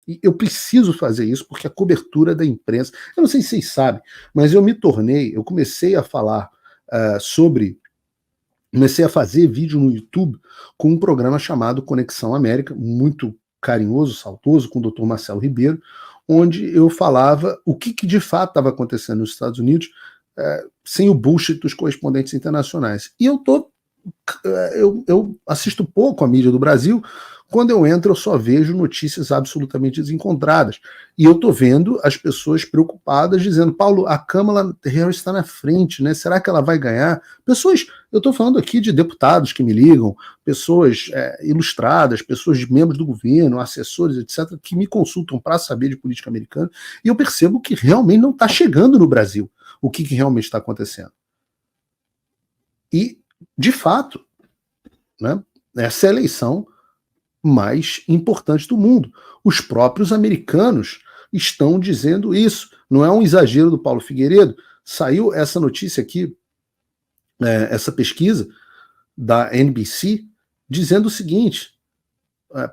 E eu preciso fazer isso porque a cobertura da imprensa... Eu não sei se vocês sabem, mas eu comecei a falar comecei a fazer vídeo no YouTube com um programa chamado Conexão América, muito carinhoso, saudoso, com o Dr. Marcelo Ribeiro, onde eu falava o que de fato estava acontecendo nos Estados Unidos, sem o bullshit dos correspondentes internacionais. E eu assisto pouco a mídia do Brasil. Quando eu entro, eu só vejo notícias absolutamente desencontradas. E eu estou vendo as pessoas preocupadas, dizendo: Paulo, a Kamala Harris está na frente, né? Será que ela vai ganhar? Eu estou falando aqui de deputados que me ligam, pessoas ilustradas, membros do governo, assessores, etc., que me consultam para saber de política americana, e eu percebo que realmente não está chegando no Brasil o que realmente está acontecendo. E, de fato, né, essa é a eleição mais importante do mundo. Os próprios americanos estão dizendo isso. Não é um exagero do Paulo Figueiredo. Saiu essa notícia aqui, essa pesquisa da NBC, dizendo o seguinte,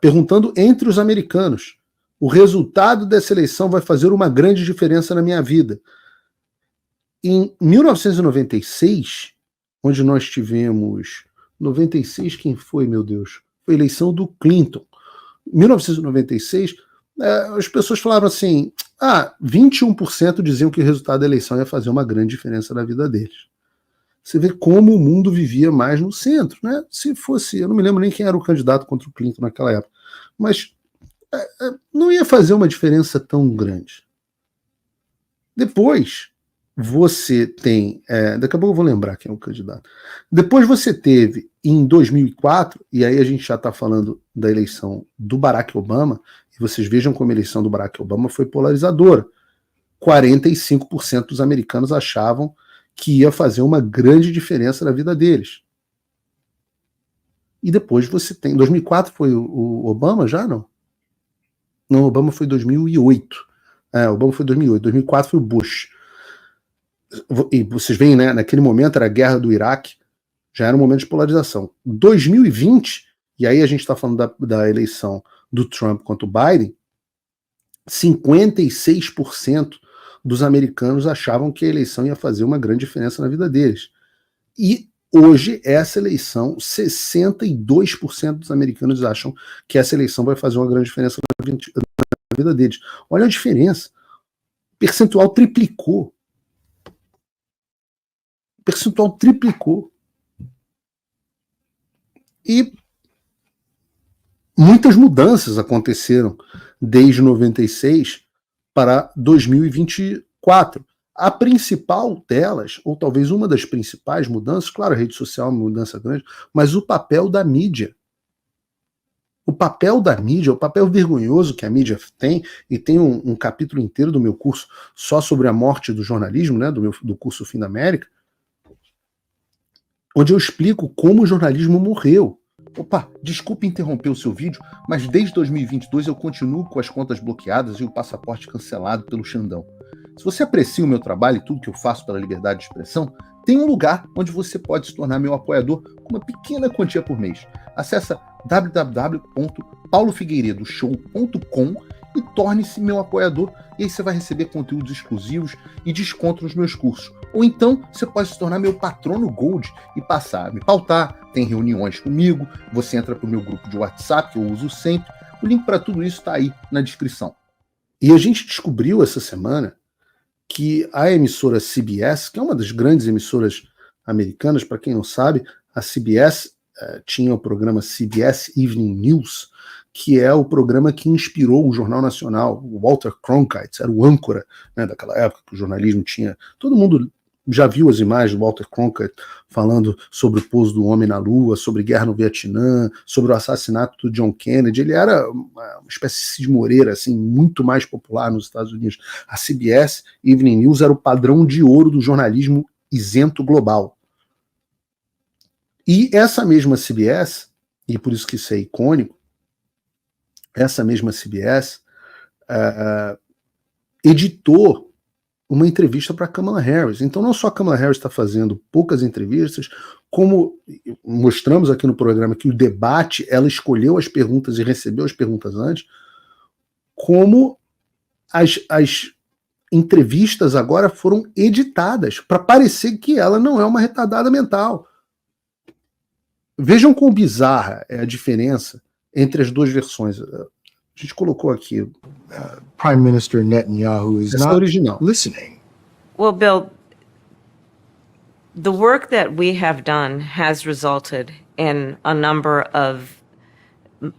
perguntando entre os americanos: o resultado dessa eleição vai fazer uma grande diferença na minha vida. Em 1996, onde nós tivemos... 96, quem foi, meu Deus? Foi a eleição do Clinton. Em 1996, as pessoas falavam assim: 21% diziam que o resultado da eleição ia fazer uma grande diferença na vida deles. Você vê como o mundo vivia mais no centro, né? Se fosse, eu não me lembro nem quem era o candidato contra o Clinton naquela época, mas não ia fazer uma diferença tão grande. Depois, você tem... daqui a pouco eu vou lembrar quem é o candidato. Depois você teve, em 2004, e aí a gente já está falando da eleição do Barack Obama, e vocês vejam como a eleição do Barack Obama foi polarizadora. 45% dos americanos achavam que ia fazer uma grande diferença na vida deles. E depois você tem... 2004 foi o Obama já, não? Não, Obama foi 2008. Obama foi 2008. 2004 foi o Bush. E vocês veem, né, naquele momento era a guerra do Iraque, já era um momento de polarização. 2020, e aí a gente está falando da eleição do Trump contra o Biden, 56% dos americanos achavam que a eleição ia fazer uma grande diferença na vida deles. E hoje, essa eleição, 62% dos americanos acham que essa eleição vai fazer uma grande diferença na vida deles. Olha a diferença. O percentual triplicou. E muitas mudanças aconteceram desde 96 para 2024. A principal delas, ou talvez uma das principais mudanças, claro, a rede social é uma mudança grande, mas o papel da mídia. O papel vergonhoso que a mídia tem, e tem um capítulo inteiro do meu curso só sobre a morte do jornalismo, né, do curso Fim da América, onde eu explico como o jornalismo morreu. Opa, desculpe interromper o seu vídeo, mas desde 2022 eu continuo com as contas bloqueadas e o passaporte cancelado pelo Xandão. Se você aprecia o meu trabalho e tudo que eu faço pela liberdade de expressão, tem um lugar onde você pode se tornar meu apoiador com uma pequena quantia por mês. Acesse www.paulofigueiredoshow.com e torne-se meu apoiador, e aí você vai receber conteúdos exclusivos e desconto nos meus cursos. Ou então, você pode se tornar meu patrono Gold e passar a me pautar, tem reuniões comigo, você entra para o meu grupo de WhatsApp, que eu uso sempre. O link para tudo isso está aí na descrição. E a gente descobriu essa semana que a emissora CBS, que é uma das grandes emissoras americanas, para quem não sabe, a CBS tinha o programa CBS Evening News, que é o programa que inspirou o Jornal Nacional. O Walter Cronkite era o âncora, né, daquela época que o jornalismo tinha... Todo mundo já viu as imagens do Walter Cronkite falando sobre o pouso do homem na Lua, sobre guerra no Vietnã, sobre o assassinato do John Kennedy. Ele era uma espécie de Cid Moreira, assim, muito mais popular nos Estados Unidos. A CBS Evening News era o padrão de ouro do jornalismo isento global. E essa mesma CBS, e por isso que isso é icônico, essa mesma CBS editou uma entrevista para Kamala Harris. Então não só a Kamala Harris está fazendo poucas entrevistas, como mostramos aqui no programa que o debate, ela escolheu as perguntas e recebeu as perguntas antes, como as entrevistas agora foram editadas para parecer que ela não é uma retardada mental. Vejam quão bizarra é a diferença entre as duas versões. A gente colocou aqui. Prime Minister Netanyahu is Essa é a not original. listening. Well, Bill, the work that we have done has resulted in a number of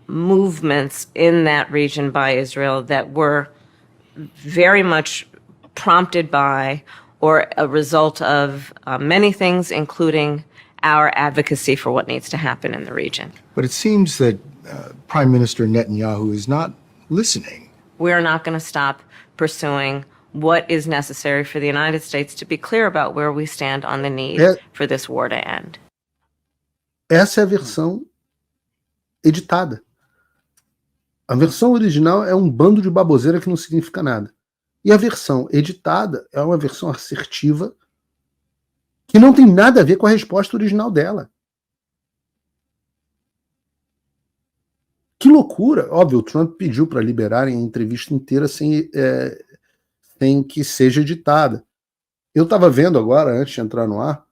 movements in that region by Israel that were very much prompted by or a result of many things, including our advocacy for what needs to happen in the region. But it seems that Prime Minister Netanyahu is not listening. We're not going to stop pursuing what is necessary for the United States to be clear about where we stand on the need for this war to end. Essa é a versão editada. A versão original é um bando de baboseira que não significa nada. E a versão editada é uma versão assertiva que não tem nada a ver com a resposta original dela. Que loucura! Óbvio, o Trump pediu para liberarem a entrevista inteira sem que seja editada. Eu estava vendo agora, antes de entrar no ar,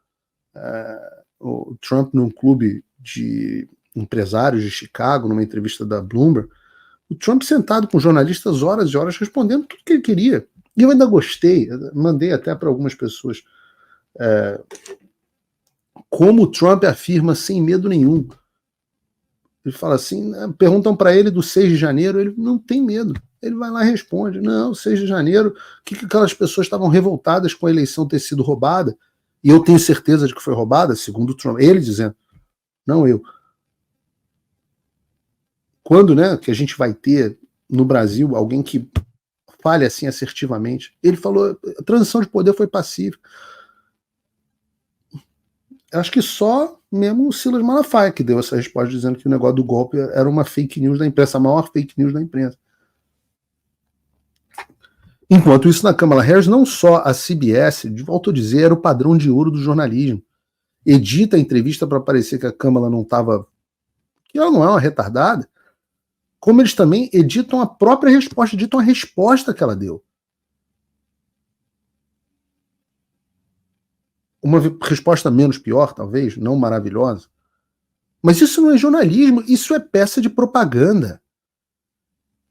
o Trump num clube de empresários de Chicago, numa entrevista da Bloomberg, o Trump sentado com jornalistas horas e horas respondendo tudo que ele queria. E eu ainda gostei, mandei até para algumas pessoas, como o Trump afirma sem medo nenhum. Ele fala assim, perguntam para ele do 6 de janeiro, ele não tem medo. Ele vai lá e responde, não, 6 de janeiro, o que aquelas pessoas estavam revoltadas com a eleição ter sido roubada? E eu tenho certeza de que foi roubada, segundo o Trump. Ele dizendo, não eu. Quando, que a gente vai ter no Brasil alguém que fale assim assertivamente? Ele falou, a transição de poder foi pacífica. Acho que só mesmo o Silas Malafaia que deu essa resposta dizendo que o negócio do golpe era uma fake news da imprensa, a maior fake news da imprensa. Enquanto isso, na Kamala Harris, não só a CBS, volto a dizer, era o padrão de ouro do jornalismo. Edita a entrevista para parecer que a Kamala não estava... que ela não é uma retardada, como eles também editam a própria resposta, editam a resposta que ela deu. Uma resposta menos pior, talvez, não maravilhosa. Mas isso não é jornalismo, isso é peça de propaganda.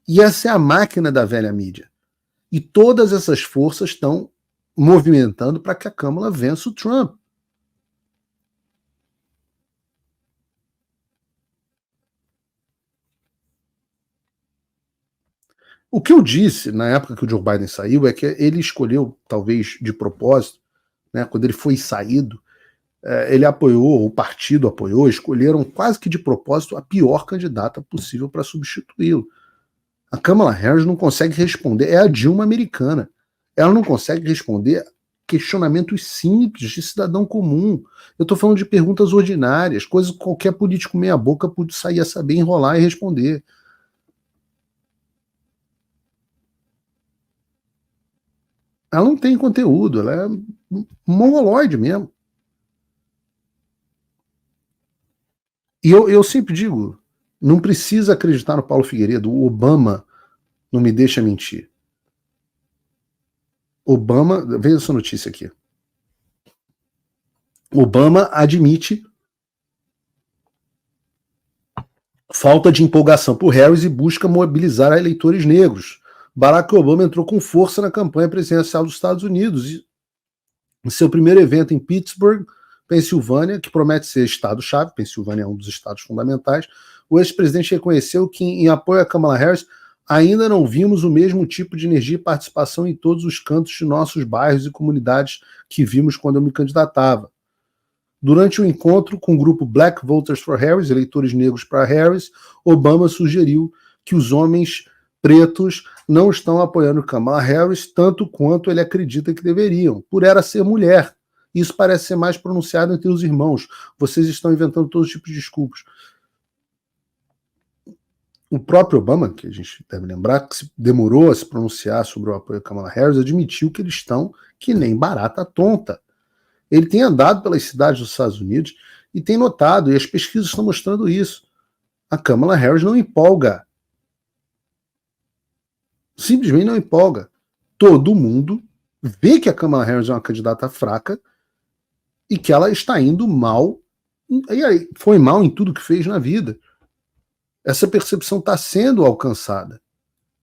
E essa é a máquina da velha mídia. E todas essas forças estão movimentando para que a Kamala vença o Trump. O que eu disse na época que o Joe Biden saiu é que ele escolheu, talvez de propósito, quando ele foi saído, ele apoiou, o partido apoiou, escolheram quase que de propósito a pior candidata possível para substituí-lo. A Kamala Harris não consegue responder, é a Dilma americana. Ela não consegue responder questionamentos simples de cidadão comum. Eu estou falando de perguntas ordinárias, coisas que qualquer político meia-boca pode sair a saber enrolar e responder. Ela não tem conteúdo, ela é mongoloide mesmo. E eu sempre digo, não precisa acreditar no Paulo Figueiredo, o Obama não me deixa mentir. Obama, veja essa notícia aqui. Obama admite falta de empolgação por Harris e busca mobilizar eleitores negros. Barack Obama entrou com força na campanha presidencial dos Estados Unidos. E em seu primeiro evento em Pittsburgh, Pensilvânia, que promete ser estado-chave, Pensilvânia é um dos estados fundamentais, o ex-presidente reconheceu que, em apoio a Kamala Harris, ainda não vimos o mesmo tipo de energia e participação em todos os cantos de nossos bairros e comunidades que vimos quando eu me candidatava. Durante o encontro com o grupo Black Voters for Harris, eleitores negros para Harris, Obama sugeriu que os homens pretos não estão apoiando Kamala Harris tanto quanto ele acredita que deveriam, por ela ser mulher. Isso parece ser mais pronunciado entre os irmãos. Vocês estão inventando todos os tipos de desculpas. O próprio Obama, que a gente deve lembrar, que demorou a se pronunciar sobre o apoio a Kamala Harris, admitiu que eles estão que nem barata tonta. Ele tem andado pelas cidades dos Estados Unidos e tem notado, e as pesquisas estão mostrando isso. A Kamala Harris não empolga. simplesmente não empolga. Todo mundo vê que a Kamala Harris é uma candidata fraca e que ela está indo mal, e aí foi mal em tudo que fez na vida. Essa percepção está sendo alcançada.